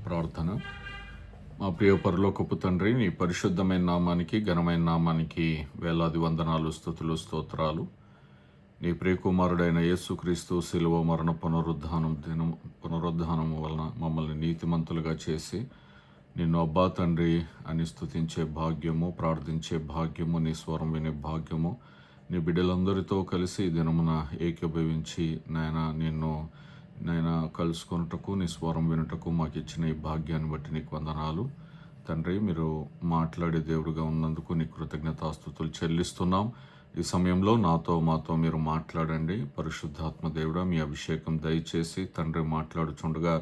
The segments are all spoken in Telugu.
ప్రార్థన. మా ప్రియ పరలోకపు తండ్రి, నీ పరిశుద్ధమైన నామానికి, ఘనమైన నామానికి వేలాది వందనాలు, స్తుతులు, స్తోత్రాలు. నీ ప్రియకుమారుడైన యేసుక్రీస్తు శిలువ మరణ పునరుద్ధానం వలన మమ్మల్ని నీతిమంతులుగా చేసి నిన్ను అబ్బా తండ్రి అని స్తుతించే భాగ్యము, ప్రార్థించే భాగ్యము, నీ స్వరం వినే భాగ్యము, నీ బిడ్డలందరితో కలిసి ఈ దినమున ఏకీభవించి నాయన కలుసుకొనుటకు, నీ స్వరం వినుటకు మాకు ఇచ్చిన ఈ భాగ్యాన్ని బట్టి నీకు వందనాలు తండ్రి. మీరు మాట్లాడే దేవుడుగా ఉన్నందుకు నీ కృతజ్ఞతాస్తుతులు చెల్లిస్తున్నాం. ఈ సమయంలో మాతో మీరు మాట్లాడండి. పరిశుద్ధాత్మ దేవుడా, మీ అభిషేకం దయచేసి తండ్రి మాట్లాడుచుండగా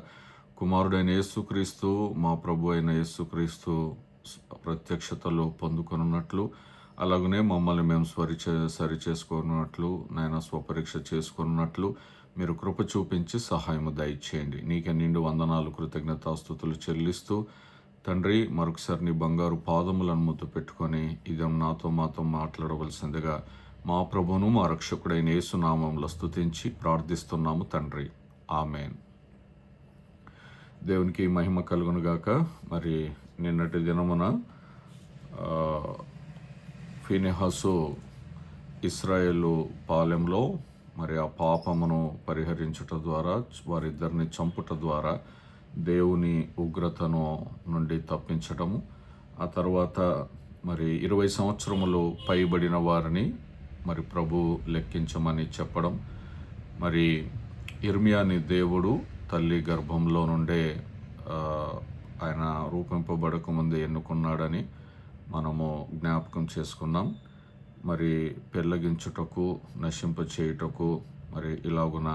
కుమారుడైన యేసుక్రీస్తు, మా ప్రభు అయిన యేసుక్రీస్తు ప్రత్యక్షతలో పొందుకొనున్నట్లు, అలాగనే మమ్మల్ని మేము సరి చేసుకున్నట్లు, నాయన స్వపరీక్ష చేసుకున్నట్లు మీరు కృప చూపించి సహాయము దయచేయండి. నీకే నిండు వందనాలు, కృతజ్ఞతాస్తుతులు చెల్లిస్తూ తండ్రి, మరొకసారి నీ బంగారు పాదములను ముద్దు పెట్టుకొని ఇది మాతో మాట్లాడవలసిందిగా మా ప్రభువును మా రక్షకుడైన యేసు నామములో స్తుతించి ప్రార్థిస్తున్నాము తండ్రి, ఆమేన్. దేవునికి మహిమ కలుగునుగాక. మరి నిన్నటి దినమున ఫీనెహాసు ఇశ్రాయేలు పాలెంలో మరి ఆ పాపమును పరిహరించుట ద్వారా, వారిద్దరిని చంపుట ద్వారా దేవుని ఉగ్రతను నుండి తప్పించడము, ఆ తర్వాత మరి 20 సంవత్సరములు పైబడిన వారిని మరి ప్రభు లెక్కించమని చెప్పడం, మరి ఇర్మియాని దేవుడు తల్లి గర్భంలో నుండే ఆయన రూపింపబడక ముందే ఎన్నుకున్నాడని మనము జ్ఞాపకం చేసుకున్నాం. మరి పెళ్ళగించుటకు, నశింప చేయుటకు, మరి ఇలాగున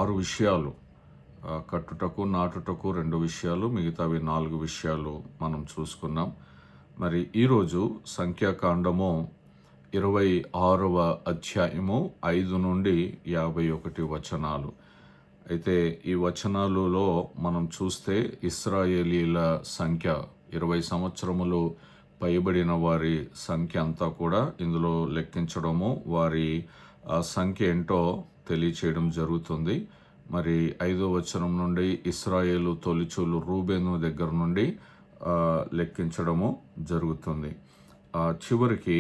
6 విషయాలు, కట్టుటకు, నాటుటకు 2 విషయాలు, మిగతావి 4 విషయాలు మనం చూసుకున్నాం. మరి ఈరోజు సంఖ్యాకాండము 26వ అధ్యాయము 5 నుండి 51 వచనాలు. అయితే ఈ వచనాలలో మనం చూస్తే ఇశ్రాయేలీల సంఖ్య 20 సంవత్సరములు పైబడిన వారి సంఖ్య అంతా కూడా ఇందులో లెక్కించడము, వారి సంఖ్య ఏంటో తెలియచేయడం జరుగుతుంది. మరి 5వ వచనం నుండి ఇశ్రాయేలు తొలిచూలు రూబేను దగ్గర నుండి లెక్కించడము జరుగుతుంది. చివరికి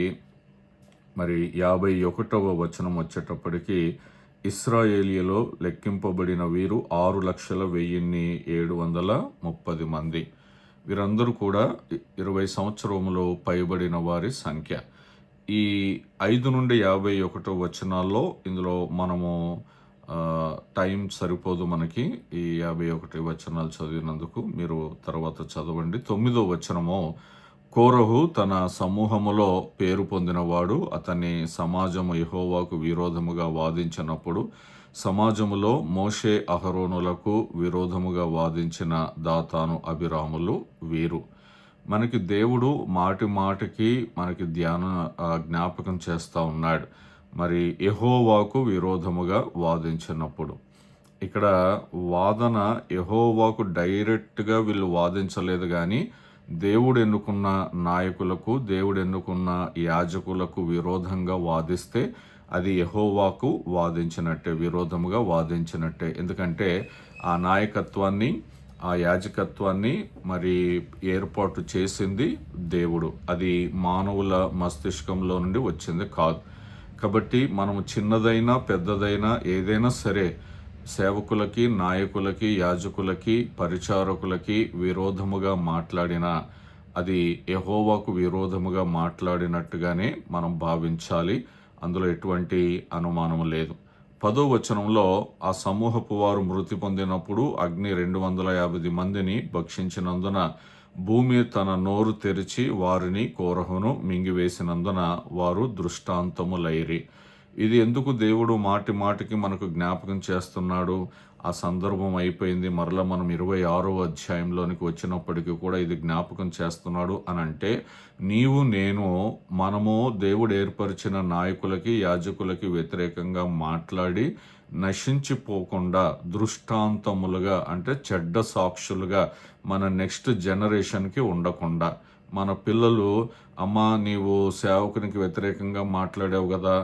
మరి 51వ వచనం వచ్చేటప్పటికి ఇశ్రాయేలీలో లెక్కింపబడిన వీరు 6,10,730 మంది. వీరందరూ కూడా 20 సంవత్సరములు పైబడిన వారి సంఖ్య. ఈ 5 నుండి 51 వచనాల్లో ఇందులో మనము టైం సరిపోదు మనకి ఈ 51 వచనాలు చదివినందుకు, మీరు తర్వాత చదవండి. 9వ వచనము, కోరహు తన సమూహములో పేరు పొందినవాడు, అతని సమాజము యెహోవాకు విరోధముగా వాదించినప్పుడు సమాజములో మోషే అహరోనులకు విరోధముగా వాదించిన దాతాను, అబిరాములు వీరు. మనకి దేవుడు మాటి మాటికి మనకి జ్ఞాపకం చేస్తూ ఉన్నాడు. మరి యెహోవాకు విరోధముగా వాదించినప్పుడు, ఇక్కడ వాదన యెహోవాకు డైరెక్ట్గా వీళ్ళు వాదించలేదు, కానీ దేవుడు ఎన్నుకున్న నాయకులకు, దేవుడు ఎన్నుకున్న యాజకులకు విరోధంగా వాదిస్తే అది యెహోవాకు వాదించినట్టే, విరోధముగా వాదించినట్టే. ఎందుకంటే ఆ నాయకత్వాన్ని, ఆ యాజకత్వాన్ని మరి ఏర్పాటు చేసింది దేవుడు, అది మానవుల మస్తిష్కంలో నుండి వచ్చింది కాదు. కాబట్టి మనము చిన్నదైనా పెద్దదైనా ఏదైనా సరే సేవకులకి, నాయకులకి, యాజకులకి, పరిచారకులకి విరోధముగా మాట్లాడినా అది యెహోవాకు విరోధముగా మాట్లాడినట్టుగానే మనం భావించాలి. అందులో ఎటువంటి అనుమానము లేదు. 10వ వచనంలో, ఆ సమూహపు వారు మృతి పొందినప్పుడు అగ్ని 250 మందిని భక్షించినందున భూమి తన నోరు తెరిచి వారిని, కోరహును మింగివేసినందున వారు దృష్టాంతములైరి. ఇది ఎందుకు దేవుడు మాటి మాటికి మనకు జ్ఞాపకం చేస్తున్నాడు? ఆ సందర్భం అయిపోయింది, మరలా మనం 26వ అధ్యాయంలోనికి వచ్చినప్పటికీ కూడా ఇది జ్ఞాపకం చేస్తున్నాడు అని అంటే, నీవు నేను మనము దేవుడు ఏర్పరిచిన నాయకులకి, యాజకులకి వ్యతిరేకంగా మాట్లాడి నశించిపోకుండా, దృష్టాంతములుగా అంటే చెడ్డ సాక్షులుగా మన నెక్స్ట్ జనరేషన్కి ఉండకుండా, మన పిల్లలు, అమ్మా నీవు సేవకునికి వ్యతిరేకంగా మాట్లాడావు కదా,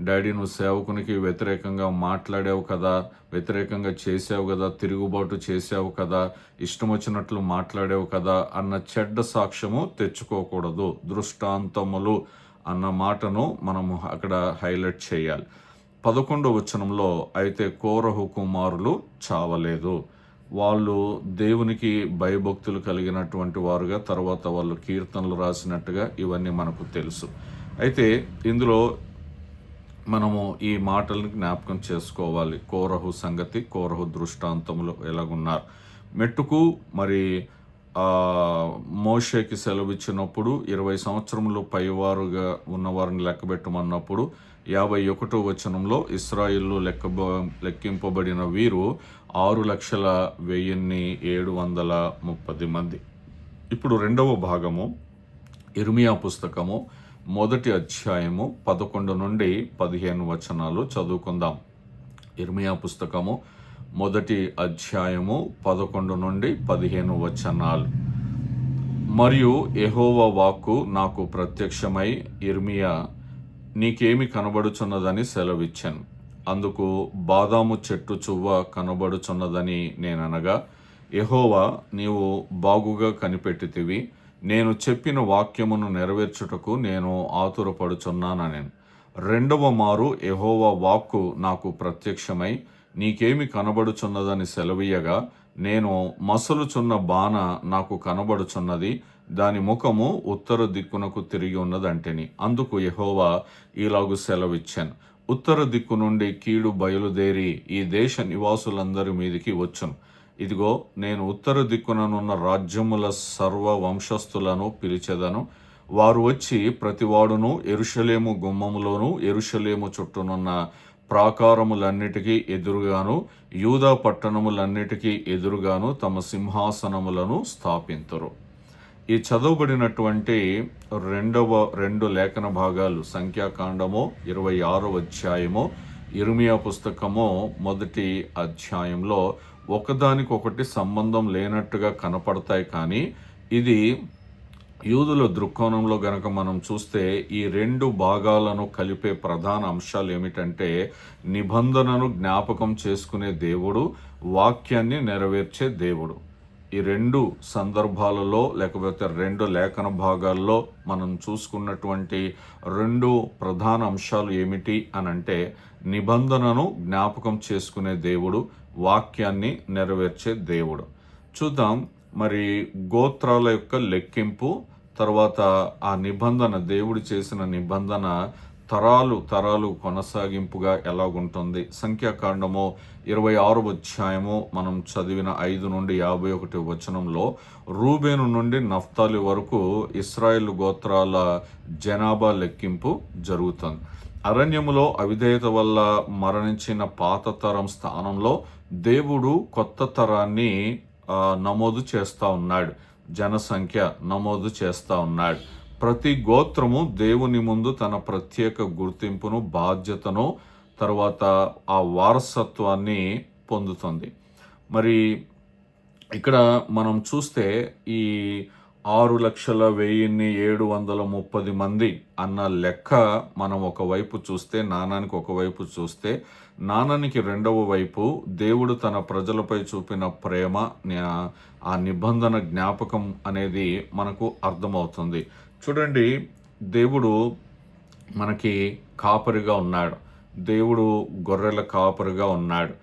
డాడీ నువ్వు సేవకునికి వ్యతిరేకంగా మాట్లాడావు కదా, వ్యతిరేకంగా చేసావు కదా, తిరుగుబాటు చేసావు కదా, ఇష్టం వచ్చినట్లు మాట్లాడావు కదా అన్న చెడ్డ సాక్ష్యము తెచ్చుకోకూడదు. దృష్టాంతములు అన్న మాటను మనము అక్కడ హైలైట్ చేయాలి. 11వ వచనంలో, అయితే కోరహు కుమారులు చావలేదు. వాళ్ళు దేవునికి భయభక్తులు కలిగినటువంటి వారుగా, తర్వాత వాళ్ళు కీర్తనలు రాసినట్టుగా ఇవన్నీ మనకు తెలుసు. అయితే ఇందులో మనము ఈ మాటలను జ్ఞాపకం చేసుకోవాలి. కోరహు సంగతి, కోరహు దృష్టాంతములు ఎలాగున్నారు. మెట్టుకు మరి మోషేకి సెలవిచ్చినప్పుడు 20 సంవత్సరములు పైవారుగా ఉన్నవారిని లెక్కబెట్టమన్నప్పుడు 51వ వచనంలో ఇశ్రాయేలు లెక్కింపబడిన వీరు 6,10,730 మంది. ఇప్పుడు రెండవ భాగము ఇర్మియా పుస్తకము 1వ అధ్యాయము 11 నుండి 15 వచనాలు చదువుకుందాం. ఇర్మియా పుస్తకము 1వ అధ్యాయము 11 నుండి 15 వచనాలు. మరియు యెహోవా వాక్కు నాకు ప్రత్యక్షమై, ఇర్మియా నీకేమి కనబడుచున్నదని సెలవిచ్చాను. అందుకు బాదాము చెట్టు చువ్వ కనబడుచున్నదని నేననగా, యెహోవా నీవు బాగుగా కనిపెట్టితివి, నేను చెప్పిన వాక్యమును నెరవేర్చుటకు నేను ఆతురపడుచున్నానని. రెండవ మారు యెహోవా వాక్కు నాకు ప్రత్యక్షమై, నీకేమి కనబడుచున్నదని సెలవీయగా, నేను మసలుచున్న బాణ నాకు కనబడుచున్నది, దాని ముఖము ఉత్తర దిక్కునకు తిరిగి ఉన్నదంటిని. అందుకు యెహోవా ఇలాగు సెలవిచ్చాను, ఉత్తర దిక్కు నుండి కీడు బయలుదేరి ఈ దేశ నివాసులందరి మీదికి వచ్చును. ఇదిగో నేను ఉత్తర దిక్కుననున్న రాజ్యముల సర్వ వంశస్థులను పిలిచెదను. వారు వచ్చి ప్రతివాడును యెరూషలేము గుమ్మములోను యెరూషలేము చుట్టూనున్న ప్రాకారములన్నిటికీ ఎదురుగాను యూదా పట్టణములన్నిటికీ ఎదురుగాను తమ సింహాసనములను స్థాపింతురు. ఈ చదవబడినటువంటి రెండు లేఖన భాగాలు సంఖ్యాకాండము 26వ అధ్యాయము, ఇర్మియా పుస్తకము 1వ అధ్యాయంలో ఒకదానికొకటి సంబంధం లేనట్టుగా కనపడతాయి. కానీ ఇది యూదుల దృక్కోణంలో గనక మనం చూస్తే ఈ రెండు భాగాలను కలిపే ప్రధాన అంశాలు ఏమిటంటే, నిబంధనను జ్ఞాపకం చేసుకునే దేవుడు, వాక్యాన్ని నెరవేర్చే దేవుడు. ఈ రెండు సందర్భాలలో లేకపోతే రెండు లేఖన భాగాల్లో మనం చూసుకున్నటువంటి రెండు ప్రధాన అంశాలు ఏమిటి అనంటే, నిబంధనను జ్ఞాపకం చేసుకునే దేవుడు, వాక్యాన్ని నెరవేర్చే దేవుడు. చూద్దాం మరి గోత్రాల యొక్క లెక్కింపు, తర్వాత ఆ నిబంధన, దేవుడు చేసిన నిబంధన తరాలు కొనసాగింపుగా ఎలాగుంటుంది. సంఖ్యాకాండము 26వ అధ్యాయము మనం చదివిన 5 నుండి 51 వచనంలో, రూబేను నుండి నఫ్తాలి వరకు ఇశ్రాయేలు గోత్రాల జనాభా లెక్కింపు జరుగుతుంది. అరణ్యములో అవిధేయత వల్ల మరణించిన పాత తరం స్థానంలో దేవుడు కొత్త తరాన్ని నమోదు చేస్తూ ఉన్నాడు, జనసంఖ్య నమోదు చేస్తూ ఉన్నాడు. ప్రతి గోత్రము దేవుని ముందు తన ప్రత్యేక గుర్తింపును, బాధ్యతను, తర్వాత ఆ వారసత్వాన్ని పొందుతుంది. మరి ఇక్కడ మనం చూస్తే ఈ 6,10,730 మంది అన్న లెక్క మనం ఒకవైపు చూస్తే, నాణానికి ఒకవైపు చూస్తే, నాణానికి రెండవ వైపు దేవుడు తన ప్రజలపై చూపిన ప్రేమ, ఆ నిబంధన జ్ఞాపకం అనేది మనకు అర్థమవుతుంది. చూడండి, దేవుడు మనకి కాపరిగా ఉన్నాడు. దేవుడు గొర్రెల కాపరిగా ఉన్నాడు.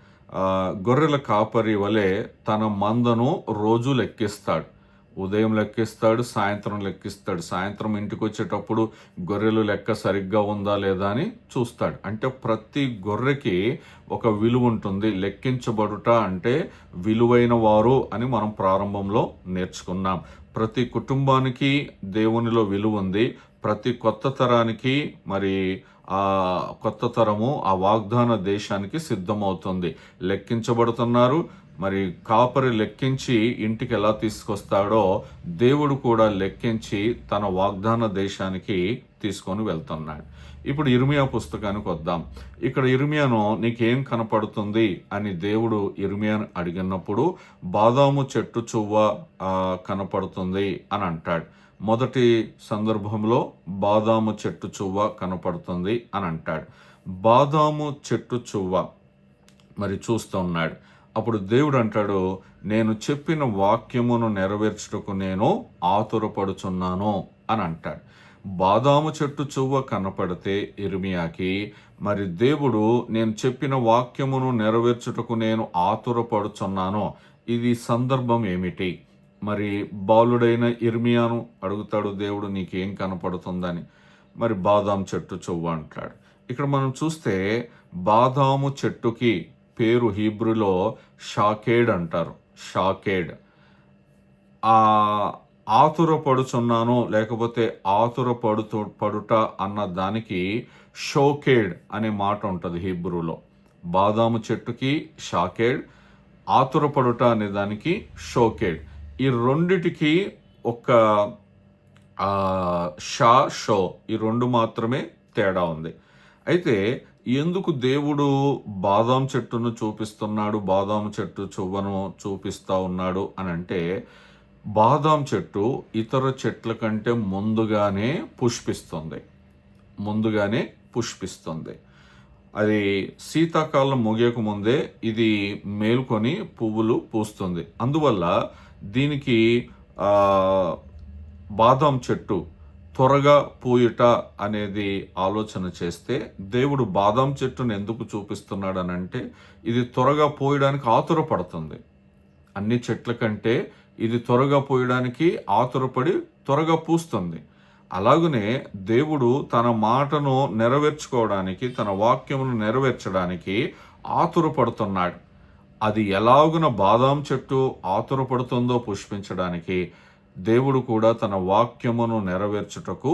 గొర్రెల కాపరి వలె తన మందను రోజు లెక్కిస్తాడు. ఉదయం లెక్కిస్తాడు, సాయంత్రం లెక్కిస్తాడు. సాయంత్రం ఇంటికి వచ్చేటప్పుడు గొర్రెలు లెక్క సరిగ్గా ఉందా లేదా అని చూస్తాడు. అంటే ప్రతి గొర్రెకి ఒక విలువ ఉంటుంది. లెక్కించబడుట అంటే విలువైన వారు అని మనం ప్రారంభంలో నేర్చుకున్నాం. ప్రతి కుటుంబానికి దేవునిలో విలువ ఉంది. ప్రతి కొత్త తరానికి మరి ఆ కొత్త తరము ఆ వాగ్దాన దేశానికి సిద్ధమవుతుంది. లెక్కించబడుతున్నారు. మరి కాపరి లెక్కించి ఇంటికి ఎలా తీసుకొస్తాడో దేవుడు కూడా లెక్కించి తన వాగ్దాన దేశానికి తీసుకొని వెళ్తున్నాడు. ఇప్పుడు ఇర్మియా పుస్తకానికి వద్దాం. ఇక్కడ ఇర్మియాను నీకేం కనపడుతుంది అని దేవుడు ఇర్మియాను అడిగినప్పుడు బాదాము చెట్టు చువ్వ కనపడుతుంది అని అంటాడు. మొదటి సందర్భంలో బాదాము చెట్టు చువ్వ కనపడుతుంది అని అంటాడు. బాదాము చెట్టు చువ్వ మరి చూస్తూ ఉన్నాడు. అప్పుడు దేవుడు అంటాడు, నేను చెప్పిన వాక్యమును నెరవేర్చుటకు నేను ఆతురపడుచున్నాను అని అంటాడు. బాదాము చెట్టు చువ్వ కనపడితే ఇర్మియాకి, మరి దేవుడు నేను చెప్పిన వాక్యమును నెరవేర్చుటకు నేను ఆతురపడుచున్నాను, ఇది సందర్భం ఏమిటి? మరి బాలుడైన ఇర్మియాను అడుగుతాడు దేవుడు, నీకేం కనపడుతుందని. మరి బాదాం చెట్టు చువ్వ అంటాడు. ఇక్కడ మనం చూస్తే బాదాము చెట్టుకి పేరు హీబ్రూలో షాకేడ్ అంటారు. షాకేడ్. ఆ ఆతురపడుచున్నాను లేకపోతే పడుట అన్న దానికి షోకేడ్ అనే మాట ఉంటుంది హీబ్రూలో. బాదాము చెట్టుకి షాకేడ్, ఆతురపడుట అనే దానికి షోకేడ్. ఈ రెండిటికి ఒక షో ఈ రెండు మాత్రమే తేడా ఉంది. అయితే ఎందుకు దేవుడు బాదాం చెట్టును చూపిస్తున్నాడు, బాదాం చెట్టు చువ్వను చూపిస్తా ఉన్నాడు అని అంటే, బాదాం చెట్టు ఇతర చెట్ల కంటే ముందుగానే పుష్పిస్తుంది. అది శీతాకాలం ముగియక ముందే ఇది మేల్కొని పువ్వులు పూస్తుంది. అందువల్ల దీనికి బాదాం చెట్టు త్వరగా పూయుట అనేది ఆలోచన చేస్తే, దేవుడు బాదాం చెట్టును ఎందుకు చూపిస్తున్నాడు అని అంటే, ఇది త్వరగా పూయడానికి ఆతురపడుతుంది. అన్ని చెట్ల కంటే ఇది త్వరగా పూయడానికి ఆతురపడి త్వరగా పూస్తుంది. అలాగనే దేవుడు తన మాటను నెరవేర్చుకోవడానికి, తన వాక్యమును నెరవేర్చడానికి ఆతురపడుతున్నాడు. అది ఎలాగున బాదాం చెట్టు ఆతురపడుతుందో పుష్పించడానికి, దేవుడు కూడా తన వాక్యమును నెరవేర్చుటకు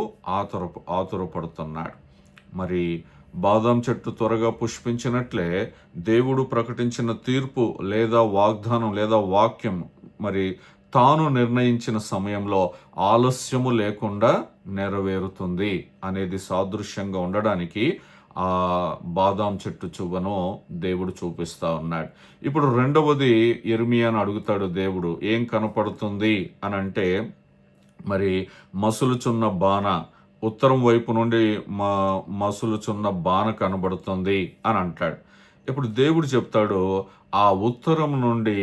ఆతురపడుతున్నాడు. మరి బాదాం చెట్టు త్వరగా పుష్పించినట్లే దేవుడు ప్రకటించిన తీర్పు లేదా వాగ్దానం లేదా వాక్యం మరి తాను నిర్ణయించిన సమయంలో ఆలస్యము లేకుండా నెరవేరుతుంది అనేది సాదృశ్యంగా ఉండడానికి ఆ బాదాం చెట్టు చువ్వను దేవుడు చూపిస్తా ఉన్నాడు. ఇప్పుడు రెండవది ఇర్మియాను అడుగుతాడు దేవుడు, ఏం కనపడుతుంది అని అంటే, మరి మసులుచున్న బాణ, ఉత్తరం వైపు నుండి మసులుచున్న బాణ కనబడుతుంది అని అంటాడు. ఇప్పుడు దేవుడు చెప్తాడు, ఆ ఉత్తరం నుండి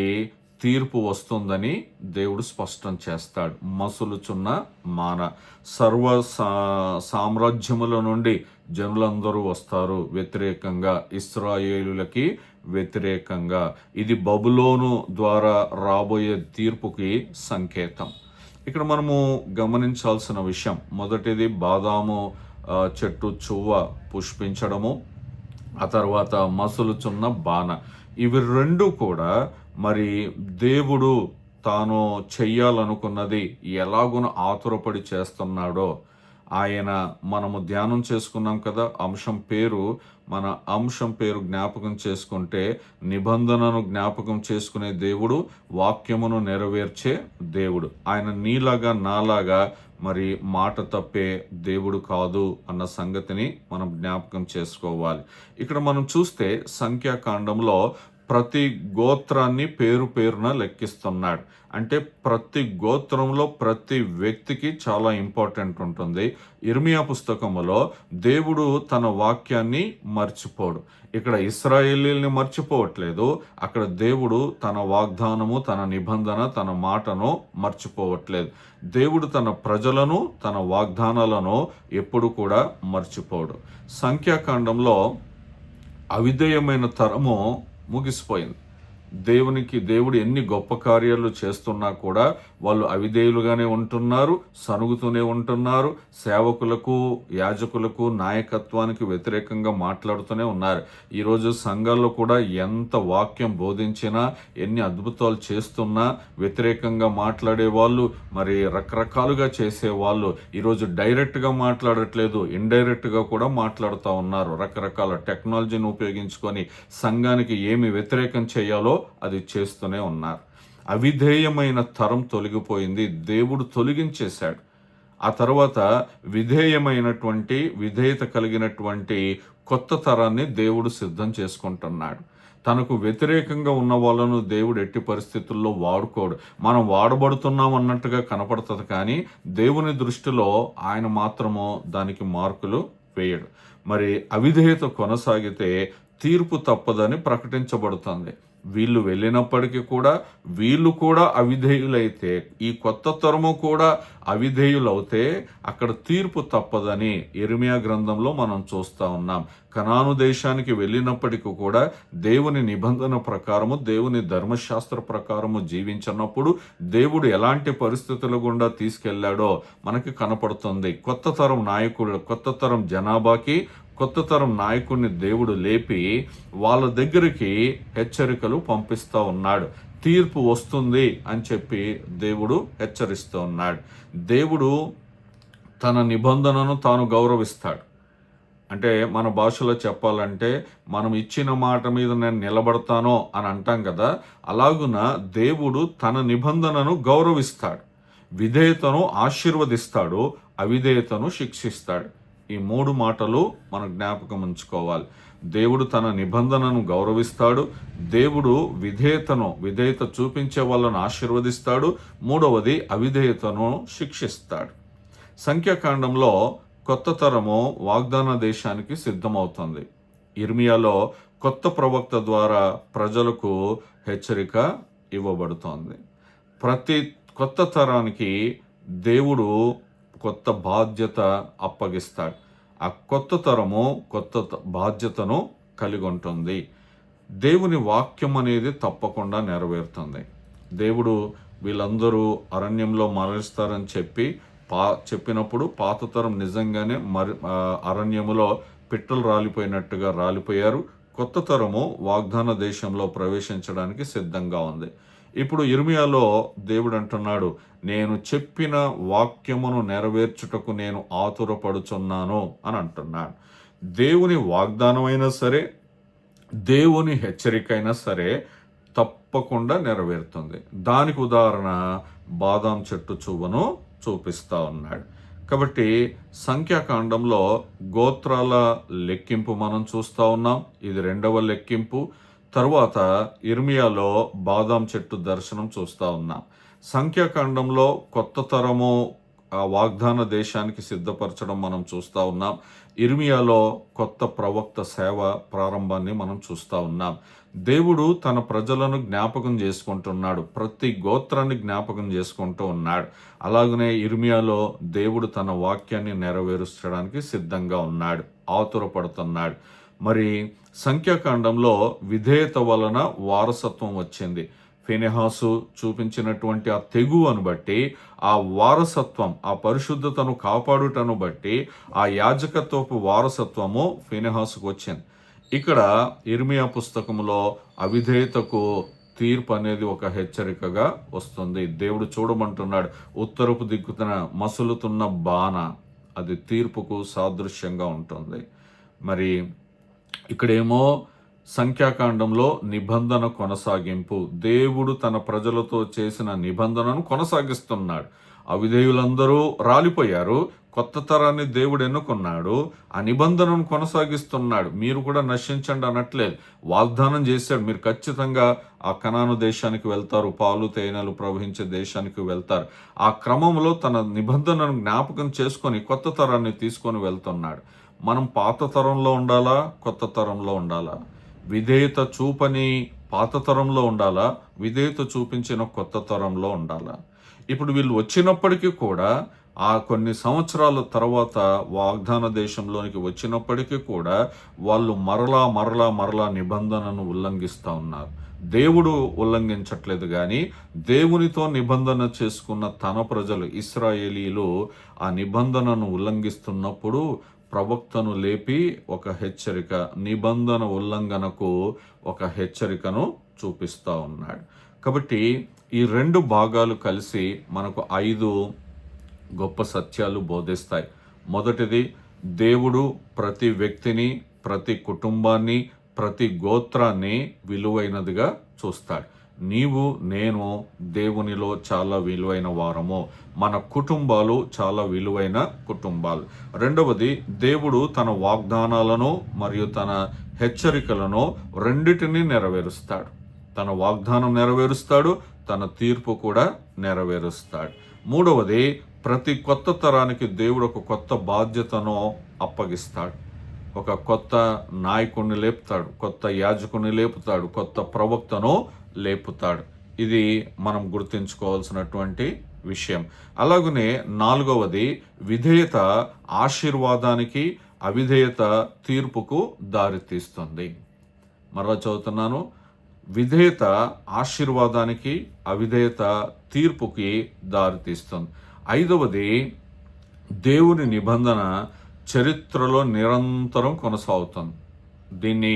తీర్పు వస్తుందని దేవుడు స్పష్టం చేస్తాడు. మసులుచున్న మాన, సర్వ సామ్రాజ్యముల నుండి జనులందరూ వస్తారు వ్యతిరేకంగా, ఇశ్రాయేలులకి వ్యతిరేకంగా. ఇది బబులోను ద్వారా రాబోయే తీర్పుకి సంకేతం. ఇక్కడ మనము గమనించాల్సిన విషయం, మొదటిది బాదాము చెట్టు చువ్వ పుష్పించడము, ఆ తర్వాత మసులుచున్న బాణ. ఇవి రెండు కూడా మరి దేవుడు తాను చెయ్యాలనుకున్నది ఎలాగున ఆతురపడి చేస్తున్నాడో ఆయన మనము ధ్యానం చేసుకున్నాం కదా. మన అంశం పేరు జ్ఞాపకం చేసుకుంటే, నిబంధనను జ్ఞాపకం చేసుకునే దేవుడు, వాక్యమును నెరవేర్చే దేవుడు. ఆయన నీలాగా నాలాగా మరి మాట తప్పే దేవుడు కాదు అన్న సంగతిని మనం జ్ఞాపకం చేసుకోవాలి. ఇక్కడ మనం చూస్తే సంఖ్యాకాండంలో ప్రతి గోత్రాన్ని పేరున లెక్కిస్తున్నాడు. అంటే ప్రతి గోత్రంలో ప్రతి వ్యక్తికి చాలా ఇంపార్టెంట్ ఉంటుంది. ఇర్మియా పుస్తకములో దేవుడు తన వాక్యాన్ని మర్చిపోడు. ఇక్కడ ఇశ్రాయేలీల్ని మర్చిపోవట్లేదు, అక్కడ దేవుడు తన వాగ్దానము, తన నిబంధన, తన మాటను మర్చిపోవట్లేదు. దేవుడు తన ప్రజలను, తన వాగ్దానాలను ఎప్పుడు కూడా మర్చిపోడు. సంఖ్యాకాండంలో అవిధేయమైన తరము ముగిసిపోయింది. దేవుడు ఎన్ని గొప్ప కార్యాలు చేస్తున్నా కూడా వాళ్ళు అవిధేయులుగానే ఉంటున్నారు, సనుగుతూనే ఉంటున్నారు. సేవకులకు, యాజకులకు, నాయకత్వానికి వ్యతిరేకంగా మాట్లాడుతూనే ఉన్నారు. ఈరోజు సంఘాల్లో కూడా ఎంత వాక్యం బోధించినా, ఎన్ని అద్భుతాలు చేస్తున్నా వ్యతిరేకంగా మాట్లాడే వాళ్ళు, మరి రకరకాలుగా చేసేవాళ్ళు ఈరోజు డైరెక్ట్గా మాట్లాడట్లేదు, ఇండైరెక్ట్గా కూడా మాట్లాడుతూ ఉన్నారు. రకరకాల టెక్నాలజీని ఉపయోగించుకొని సంఘానికి ఏమి వ్యతిరేకం చేయాలో అది చేస్తూనే ఉన్నారు. అవిధేయమైన తరం తొలగిపోయింది, దేవుడు తొలగించేశాడు. ఆ తర్వాత విధేయత కలిగినటువంటి కొత్త తరాన్ని దేవుడు సిద్ధం చేసుకుంటున్నాడు. తనకు వ్యతిరేకంగా ఉన్న వాళ్ళను దేవుడు ఎట్టి పరిస్థితుల్లో వాడుకోడు. మనం వాడబడుతున్నాం అన్నట్టుగా కనపడుతుంది, కానీ దేవుని దృష్టిలో ఆయన మాత్రము దానికి మార్కులు వేయడు. మరి అవిధేయత కొనసాగితే తీర్పు తప్పదని ప్రకటించబడుతుంది. వీళ్ళు వెళ్ళినప్పటికీ కూడా వీళ్ళు కూడా అవిధేయులైతే, ఈ కొత్త తరము కూడా అవిధేయులవుతే అక్కడ తీర్పు తప్పదని ఇర్మియా గ్రంథంలో మనం చూస్తూ ఉన్నాం. కనాను దేశానికి వెళ్ళినప్పటికీ కూడా దేవుని నిబంధన ప్రకారము, దేవుని ధర్మశాస్త్ర ప్రకారము జీవించినప్పుడు దేవుడు ఎలాంటి పరిస్థితుల గుండా తీసుకెళ్లాడో మనకి కనపడుతుంది. కొత్త తరం నాయకుడు, కొత్త తరం జనాభాకి కొత్త తరం నాయకుడిని దేవుడు లేపి వాళ్ళ దగ్గరికి హెచ్చరికలు పంపిస్తూ ఉన్నాడు. తీర్పు వస్తుంది అని చెప్పి దేవుడు హెచ్చరిస్తూ ఉన్నాడు. దేవుడు తన నిబంధనను తాను గౌరవిస్తాడు. అంటే మన భాషలో చెప్పాలంటే, మనం ఇచ్చిన మాట మీద నేను నిలబడతానో అని అంటాం కదా, అలాగున దేవుడు తన నిబంధనను గౌరవిస్తాడు. విధేయతను ఆశీర్వదిస్తాడు, అవిధేయతను శిక్షిస్తాడు. ఈ 3 మాటలు మనం జ్ఞాపకం ఉంచుకోవాలి. దేవుడు తన నిబంధనను గౌరవిస్తాడు, దేవుడు విధేయత చూపించే వాళ్ళను ఆశీర్వదిస్తాడు, మూడవది అవిధేయతను శిక్షిస్తాడు. సంఖ్యాకాండంలో కొత్త తరము వాగ్దాన దేశానికి సిద్ధమవుతుంది. ఇర్మియాలో కొత్త ప్రవక్త ద్వారా ప్రజలకు హెచ్చరిక ఇవ్వబడుతోంది. ప్రతి కొత్త తరానికి దేవుడు కొత్త బాధ్యత అప్పగిస్తాడు. ఆ కొత్త తరము కొత్త బాధ్యతను కలిగి ఉంటుంది. దేవుని వాక్యం అనేది తప్పకుండా నెరవేరుతుంది. దేవుడు వీళ్ళందరూ అరణ్యంలో మరణిస్తారని చెప్పినప్పుడు పాత తరం నిజంగానే అరణ్యములో పిట్టలు రాలిపోయినట్టుగా రాలిపోయారు. కొత్త తరము వాగ్దాన దేశంలో ప్రవేశించడానికి సిద్ధంగా ఉంది. ఇప్పుడు ఇర్మియాలో దేవుడు అంటున్నాడు, నేను చెప్పిన వాక్యమును నెరవేర్చుటకు నేను ఆతురపడుచున్నాను అని అంటున్నాడు. దేవుని వాగ్దానమైనా సరే, దేవుని హెచ్చరిక అయినా సరే తప్పకుండా నెరవేరుతుంది. దానికి ఉదాహరణ బాదాం చెట్టు చువ్వను చూపిస్తా ఉన్నాడు. కాబట్టి సంఖ్యాకాండంలో గోత్రాల లెక్కింపు మనం చూస్తూ ఉన్నాం. ఇది 2వ లెక్కింపు. తరువాత ఇర్మియాలో బాదాం చెట్టు దర్శనం చూస్తూ ఉన్నాం. సంఖ్యాకాండంలో కొత్త తరము వాగ్దాన దేశానికి సిద్ధపరచడం మనం చూస్తూ ఉన్నాం. ఇర్మియాలో కొత్త ప్రవక్త సేవ ప్రారంభాన్ని మనం చూస్తూ ఉన్నాం. దేవుడు తన ప్రజలను జ్ఞాపకం చేసుకుంటున్నాడు, ప్రతి గోత్రాన్ని జ్ఞాపకం చేసుకుంటూ ఉన్నాడు. అలాగనే ఇర్మియాలో దేవుడు తన వాక్యాన్ని నెరవేర్చడానికి సిద్ధంగా ఉన్నాడు, ఆతురపడుతున్నాడు. మరి సంఖ్యాకాండంలో విధేయత వలన వారసత్వం వచ్చింది. ఫినెహాసు చూపించినటువంటి ఆ తెగువను బట్టి, ఆ వారసత్వం, ఆ పరిశుద్ధతను కాపాడుటను బట్టి ఆ యాజకత్వపు వారసత్వము ఫినెహాసుకు వచ్చింది. ఇక్కడ ఇర్మియా పుస్తకంలో అవిధేయతకు తీర్పు అనేది ఒక హెచ్చరికగా వస్తుంది. దేవుడు చూడమంటున్నాడు, ఉత్తరపు దిక్కున మసులుతున్న బాణ, అది తీర్పుకు సాదృశ్యంగా ఉంటుంది. మరి ఇక్కడేమో సంఖ్యాకాండంలో నిబంధన కొనసాగింపు, దేవుడు తన ప్రజలతో చేసిన నిబంధనను కొనసాగిస్తున్నాడు. అవిధేయులందరూ రాలిపోయారు, కొత్త తరాన్ని దేవుడు ఎన్నుకున్నాడు, ఆ నిబంధనను కొనసాగిస్తున్నాడు. మీరు కూడా నశించండి అనట్లేదు, వాగ్దానం చేశాడు, మీరు ఖచ్చితంగా ఆ కనాను దేశానికి వెళ్తారు, పాలు తేనెలు ప్రవహించే దేశానికి వెళ్తారు. ఆ క్రమంలో తన నిబంధనను జ్ఞాపకం చేసుకొని కొత్త తరాన్ని తీసుకొని వెళ్తున్నాడు. మనం పాత తరంలో ఉండాలా, కొత్త తరంలో ఉండాలా? విధేయత చూపని పాత తరంలో ఉండాలా, విధేయత చూపించిన కొత్త తరంలో ఉండాలా? ఇప్పుడు వీళ్ళు వచ్చినప్పటికీ కూడా, ఆ కొన్ని సంవత్సరాల తర్వాత వాగ్దాన దేశంలోనికి వచ్చినప్పటికీ కూడా వాళ్ళు మరలా నిబంధనను ఉల్లంఘిస్తూ ఉన్నారు. దేవుడు ఉల్లంఘించట్లేదు, కానీ దేవునితో నిబంధన చేసుకున్న తన ప్రజలు ఇశ్రాయేలీలు ఆ నిబంధనను ఉల్లంఘిస్తున్నప్పుడు ప్రవక్తను లేపి ఒక హెచ్చరిక, నిబంధన ఉల్లంఘనకు ఒక హెచ్చరికను చూపిస్తూ ఉన్నాడు. కాబట్టి ఈ 2 భాగాలు కలిసి మనకు 5 గొప్ప సత్యాలు బోధిస్తాయి. మొదటిది, దేవుడు ప్రతి వ్యక్తిని, ప్రతి కుటుంబాన్ని, ప్రతి గోత్రాన్ని విలువైనదిగా చూస్తాడు. నీవు నేను దేవునిలో చాలా విలువైన వారము. మన కుటుంబాలు చాలా విలువైన కుటుంబాలు. రెండవది, దేవుడు తన వాగ్దానాలను మరియు తన హెచ్చరికలను రెండిటినీ నెరవేరుస్తాడు. తన వాగ్దానం నెరవేరుస్తాడు, తన తీర్పు కూడా నెరవేరుస్తాడు. మూడవది, ప్రతి కొత్త తరానికి దేవుడు ఒక కొత్త బాధ్యతను అప్పగిస్తాడు. ఒక కొత్త నాయకుడిని లేపుతాడు, కొత్త యాజకుడిని లేపుతాడు, కొత్త ప్రవక్తను లేపుతాడు. ఇది మనం గుర్తుంచుకోవాల్సినటువంటి విషయం. అలాగనే నాలుగవది, విధేయత ఆశీర్వాదానికి, అవిధేయత తీర్పుకు దారితీస్తుంది. మరలా చదువుతున్నాను, విధేయత ఆశీర్వాదానికి, అవిధేయత తీర్పుకి దారితీస్తుంది. ఐదవది, దేవుని నిబంధన చరిత్రలో నిరంతరం కొనసాగుతుంది. దీన్ని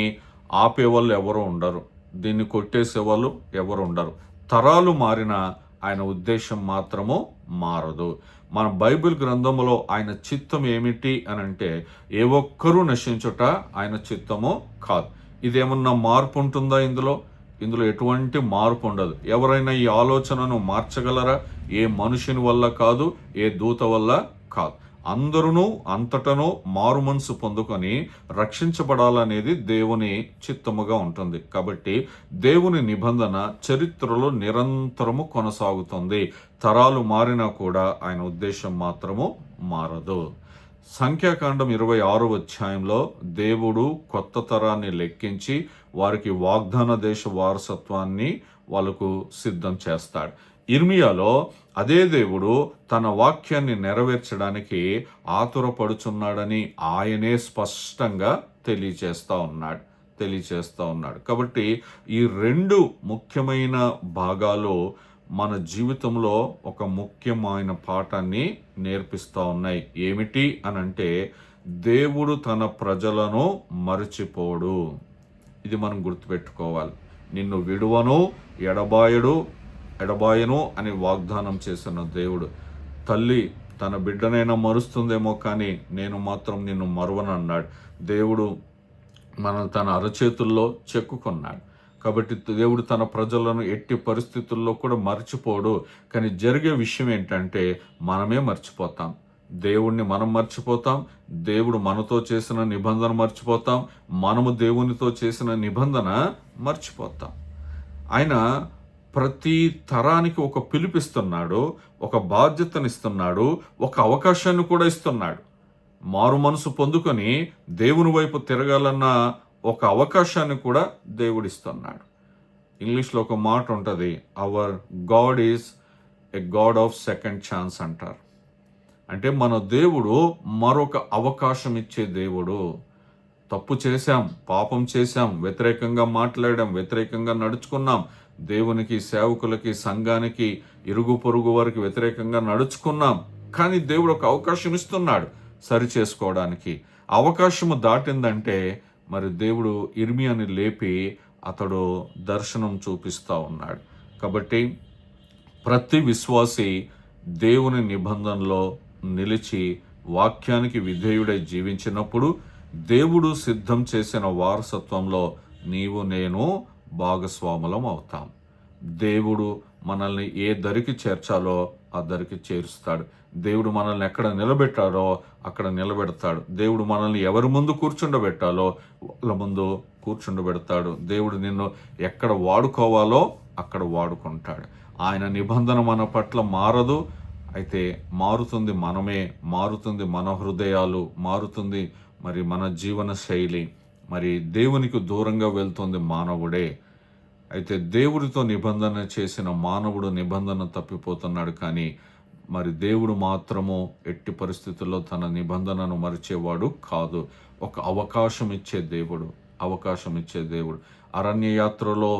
ఆపేవాళ్ళు ఎవరు ఉండరు, దీన్ని కొట్టేసే వాళ్ళు ఎవరు ఉండరు. తరాలు మారినా ఆయన ఉద్దేశం మాత్రము మారదు. మన బైబిల్ గ్రంథంలో ఆయన చిత్తం ఏమిటి అని అంటే, ఏ ఒక్కరూ నశించుట ఆయన చిత్తము కాదు. ఇదేమన్నా మార్పు ఉంటుందా? ఇందులో ఎటువంటి మార్పు ఉండదు. ఎవరైనా ఈ ఆలోచనను మార్చగలరా? ఏ మనుషుని వల్ల కాదు, ఏ దూత వల్ల కాదు. అందరూ అంతటను మారు మనసు పొందుకొని రక్షించబడాలనేది దేవుని చిత్తముగా ఉంటుంది. కాబట్టి దేవుని నిబంధన చరిత్రలో నిరంతరము కొనసాగుతుంది. తరాలు మారినా కూడా ఆయన ఉద్దేశం మాత్రము మారదు. సంఖ్యాకాండం 26వ అధ్యాయంలో దేవుడు కొత్త తరాన్ని లెక్కించి వారికి వాగ్దాన దేశ వారసత్వాన్ని వాళ్ళకు సిద్ధం చేస్తాడు. ఇర్మియాలో అదే దేవుడు తన వాక్యాన్ని నెరవేర్చడానికి ఆతురపడుచున్నాడని ఆయనే స్పష్టంగా తెలియచేస్తా ఉన్నాడు. కాబట్టి ఈ రెండు ముఖ్యమైన భాగాలు మన జీవితంలో ఒక ముఖ్యమైన పాఠాన్ని నేర్పిస్తూ ఉన్నాయి. ఏమిటి అనంటే, దేవుడు తన ప్రజలను మరచిపోడు. ఇది మనం గుర్తుపెట్టుకోవాలి. నిన్ను విడువను, ఎడబాయను అని వాగ్దానం చేసిన దేవుడు. తల్లి తన బిడ్డనైనా మరుస్తుందేమో కానీ నేను మాత్రం నిన్ను మరువను అన్నాడు. దేవుడు మనల్ని తన అరచేతుల్లో చెక్కుకున్నాడు. కాబట్టి దేవుడు తన ప్రజలను ఎట్టి పరిస్థితుల్లో కూడా మర్చిపోడు. కానీ జరిగే విషయం ఏంటంటే, మనమే మర్చిపోతాం. దేవుణ్ణి మనం మర్చిపోతాం, దేవుడు మనతో చేసిన నిబంధన మర్చిపోతాం, మనము దేవునితో చేసిన నిబంధన మర్చిపోతాం. ఆయన ప్రతి తరానికి ఒక పిలుపిస్తున్నాడు, ఒక బాధ్యతనిస్తున్నాడు, ఒక అవకాశాన్ని కూడా ఇస్తున్నాడు. మారు మనసు పొందుకొని దేవుని వైపు తిరగాలన్న ఒక అవకాశాన్ని కూడా దేవుడిస్తున్నాడు. ఇంగ్లీష్లో ఒక మాట ఉంటుంది, hour God is a God of second chance అంటారు. అంటే మన దేవుడు మరొక అవకాశం ఇచ్చే దేవుడు. తప్పు చేశాం, పాపం చేశాం, వ్యతిరేకంగా మాట్లాడాం, వ్యతిరేకంగా నడుచుకున్నాం, దేవునికి, సేవకులకి, సంఘానికి, ఇరుగు పొరుగు వారికి వ్యతిరేకంగా నడుచుకున్నాం. కానీ దేవుడు ఒక అవకాశం ఇస్తున్నాడు సరి చేసుకోవడానికి. అవకాశము దాటిందంటే మరి దేవుడు ఇర్మియాని లేపి అతడు దర్శనం చూపిస్తూ ఉన్నాడు. కాబట్టి ప్రతి విశ్వాసి దేవుని నిబంధనలో నిలిచి వాక్యానికి విధేయుడై జీవించినప్పుడు దేవుడు సిద్ధం చేసిన వారసత్వంలో నీవు నేను భాగస్వాములం అవుతాం. దేవుడు మనల్ని ఏ దరికి చేర్చాలో ఆ దరికి చేరుస్తాడు. దేవుడు మనల్ని ఎక్కడ నిలబెట్టాడో అక్కడ నిలబెడతాడు. దేవుడు మనల్ని ఎవరి ముందు కూర్చుండబెట్టాలో వాళ్ళ ముందు కూర్చుండబెడతాడు. దేవుడు నిన్ను ఎక్కడ వాడుకోవాలో అక్కడ వాడుకుంటాడు. ఆయన నిబంధన మన పట్ల మారదు. అయితే మారుతుంది మనమే, మారుతుంది మన హృదయాలు, మారుతుంది మరి మన జీవన శైలి. మరి దేవునికి దూరంగా వెళ్తుంది మానవుడే. అయితే దేవుడితో నిబంధన చేసిన మానవుడు నిబంధన తప్పిపోతున్నాడు. కానీ మరి దేవుడు మాత్రము ఎట్టి పరిస్థితుల్లో తన నిబంధనను మరిచేవాడు కాదు. ఒక అవకాశం ఇచ్చే దేవుడు. అరణ్య యాత్రలో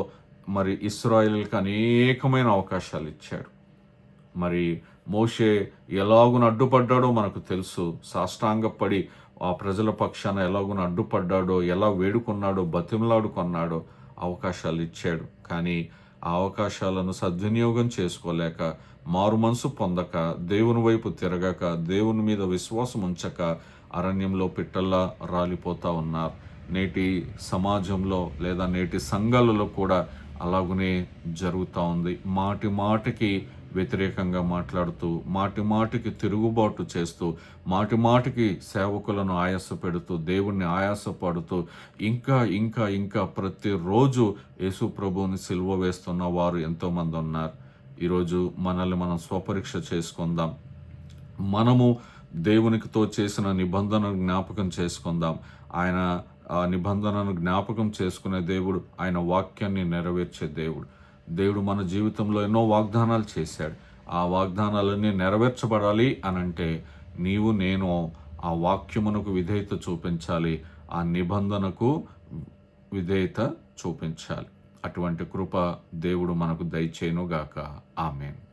మరి ఇశ్రాయేలుకి అనేకమైన అవకాశాలు ఇచ్చాడు. మరి మోషే ఎలాగున అడ్డుపడ్డాడో మనకు తెలుసు. సాష్టాంగపడి ఆ ప్రజల పక్షాన ఎలాగున అడ్డుపడ్డాడో, ఎలా వేడుకున్నాడో, బతిమలాడుకున్నాడో అవకాశాలు ఇచ్చాడు. కానీ ఆ అవకాశాలను సద్వినియోగం చేసుకోలేక, మారు మనసు పొందక, దేవుని వైపు తిరగక, దేవుని మీద విశ్వాసం ఉంచక అరణ్యంలో పిట్టల్లా రాలిపోతూ ఉన్నారు. నేటి సమాజంలో లేదా నేటి సంఘాలలో కూడా అలాగనే జరుగుతూ ఉంది. మాటి మాటికి వ్యతిరేకంగా మాట్లాడుతూ, మాటి మాటికి తిరుగుబాటు చేస్తూ, మాటి మాటికి సేవకులను ఆయాస పెడుతూ, దేవుణ్ణి ఆయాసపడుతూ, ఇంకా ఇంకా ఇంకా ప్రతిరోజు యేసు ప్రభువుని సిలువ వేస్తున్న వారు ఎంతోమంది ఉన్నారు. ఈరోజు మనల్ని మనం స్వపరీక్ష చేసుకుందాం. మనము దేవునికితో చేసిన నిబంధనను జ్ఞాపకం చేసుకుందాం. ఆయన ఆ నిబంధనను జ్ఞాపకం చేసుకునే దేవుడు, ఆయన వాక్యాన్ని నెరవేర్చే దేవుడు. దేవుడు మన జీవితంలో ఎన్నో వాగ్దానాలు చేశాడు. ఆ వాగ్దానాలన్నీ నెరవేర్చబడాలి అనంటే నీవు నేను ఆ వాక్యమునకు విధేయత చూపించాలి, ఆ నిబంధనకు విధేయత చూపించాలి. అటువంటి కృప దేవుడు మనకు దయచేయునుగాక. ఆమేన్.